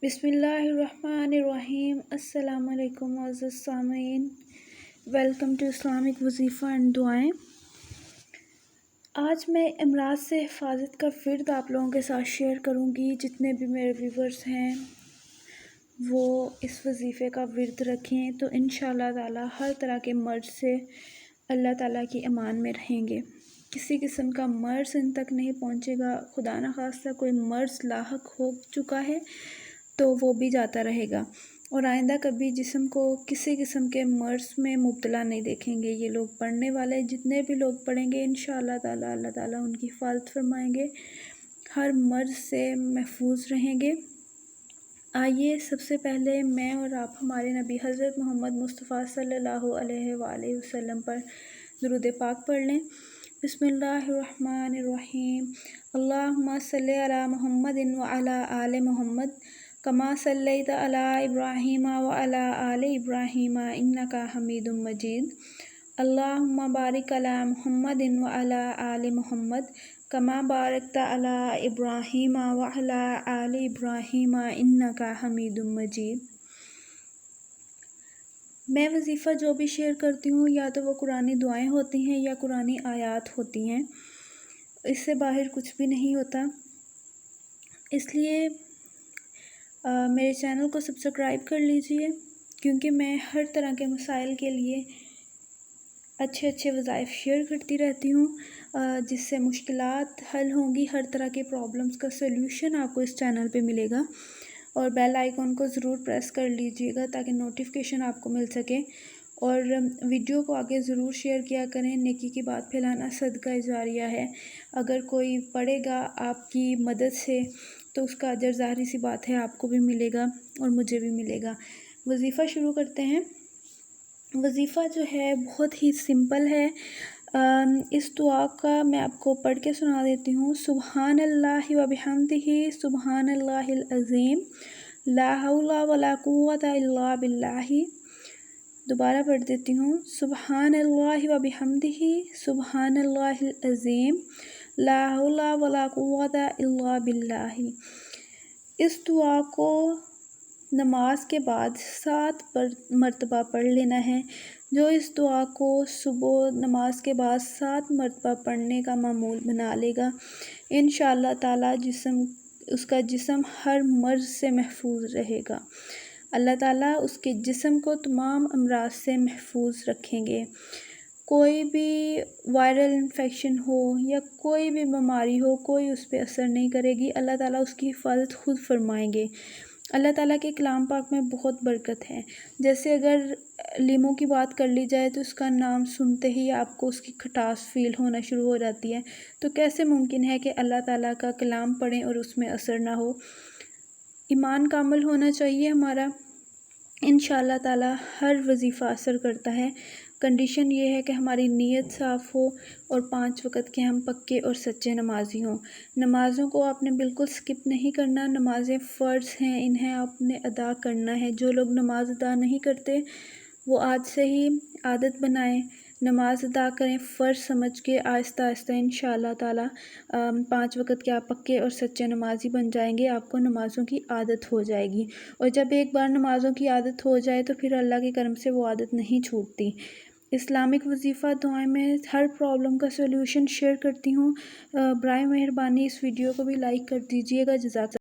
बिस्मिल्लाहिर्रहमानिर्रहीम। अस्सलाम वालेकुम मुअज़्ज़ज़ सामीन, वेलकम टू इस्लामिक वज़ीफ़ा एंड दुआएं। आज मैं अमराज से हिफाजत का विर्द आप लोगों के साथ शेयर करूंगी। जितने भी मेरे व्यूवर्स हैं वो इस वज़ीफ़े का विर्द रखें तो इंशाअल्लाह ताला हर तरह के मर्ज़ से अल्लाह ताला की अमान में रहेंगे। किसी किस्म का मर्ज़ इन तक नहीं पहुंचेगा। खुदा न खास्ता कोई मर्ज़ लाहक हो चुका है तो वो भी जाता रहेगा और आइंदा कभी जिस्म को किसी किस्म के मर्ज़ में मुब्तला नहीं देखेंगे। ये लोग पढ़ने वाले जितने भी लोग पढ़ेंगे इंशाअल्लाह ताला अल्लाह ताला उनकी हिफाज़त फरमाएंगे, हर मर्ज़ से महफूज रहेंगे। आइए सबसे पहले मैं और आप हमारे नबी हज़रत मोहम्मद मुस्तफ़ा सल्लल्लाहु अलैहि वसल्लम पर दुरूद पाक पढ़ लें। बिस्मिल्लाहिर्रहमानिर्रहीम। अल्लाहुम्मा सल्लि अला मुहम्मदिन व अला आले मुहम्मद कमा सल्लैत अला इब्राहीम व अला आले इब्राहीम इन्नका हमीदुम मजीद। अल्लाहुम्मा बारिक अला मुहम्मदिन व अला आले मुहम्मद कमा बारकत अला इब्राहीम व अला आले इब्राहीम इन्नका हमीदुम मजीद। मैं वज़ीफ़ा जो भी शेयर करती हूँ या तो वो कुरानी दुआएं होती हैं या कुरानी आयात होती हैं, इससे बाहर कुछ भी नहीं होता। इसलिए मेरे चैनल को सब्सक्राइब कर लीजिए, क्योंकि मैं हर तरह के मसाइल के लिए अच्छे अच्छे वज़ाइफ शेयर करती रहती हूँ, जिससे मुश्किलात हल होंगी। हर तरह के प्रॉब्लम्स का सल्यूशन आपको इस चैनल पे मिलेगा। और बेल आइकॉन को ज़रूर प्रेस कर लीजिएगा ताकि नोटिफिकेशन आपको मिल सके। और वीडियो को आगे ज़रूर शेयर किया करें। नेकी की बात फैलाना सदका जारिया है। अगर कोई पढ़ेगा आपकी मदद से तो उसका अजर ज़ाहिर सी बात है आपको भी मिलेगा और मुझे भी मिलेगा। वज़ीफ़ा शुरू करते हैं। वज़ीफ़ा जो है बहुत ही सिंपल है। इस दुआ का मैं आपको पढ़ के सुना देती हूँ। सुबहानल्लाहि व बिहम्दिही सुबहानल्लाहिल अज़ीम ला हौला वला कुव्वता इल्ला बिल्लाहि। दोबारा पढ़ देती हूँ। सुबहानल्लाहि व बिहम्दिही सुबहानल्लाहिल अज़ीम ला हौला वला कुव्वता इल्ला बिल्लाहि। इस दुआ को नमाज के बाद 7 मरतबा पढ़ लेना है। जो इस दुआ को सुबह नमाज के बाद 7 मरतबा पढ़ने का मामूल बना लेगा, इंशाअल्लाह ताला उसका जिस्म हर मर्ज़ से महफूज रहेगा। अल्लाह ताला उसके जिस्म को तमाम अमराज से महफूज रखेंगे। कोई भी वायरल इन्फेक्शन हो या कोई भी बीमारी हो, कोई उस पर असर नहीं करेगी। अल्लाह ताला उसकी हिफाजत खुद फरमाएंगे। अल्लाह ताला के कलाम पाक में बहुत बरकत है। जैसे अगर लीमू की बात कर ली जाए तो उसका नाम सुनते ही आपको उसकी खटास फील होना शुरू हो जाती है। तो कैसे मुमकिन है कि अल्लाह ताला का कलाम पढ़ें और उसमें असर ना हो। ईमान कामिल होना चाहिए हमारा। इंशाअल्लाह ताला हर वज़ीफ़ा असर करता है। कंडीशन ये है कि हमारी नीयत साफ़ हो और 5 वक़्त के हम पक्के और सच्चे नमाज़ी हों। नमाज़ों को आपने बिल्कुल स्किप नहीं करना। नमाज़ें फ़र्ज़ हैं, इन्हें आपने अदा करना है। जो लोग नमाज अदा नहीं करते वो आज से ही आदत बनाएं, नमाज अदा करें फ़र्ज़ समझ के। आहिस्ता आहिस्ता इंशाअल्लाह ताला 5 वक़्त के आप पक्के और सच्चे नमाज़ी बन जाएंगे। आपको नमाज़ों की आदत हो जाएगी और जब एक बार नमाज़ों की आदत हो जाए तो फिर अल्लाह के करम से वो आदत नहीं छूटती। इस्लामिक वज़ीफ़ा दुआएं में हर प्रॉब्लम का सल्यूशन शेयर करती हूँ। बराए मेहरबानी इस वीडियो को भी लाइक कर दीजिएगा। जज़ाक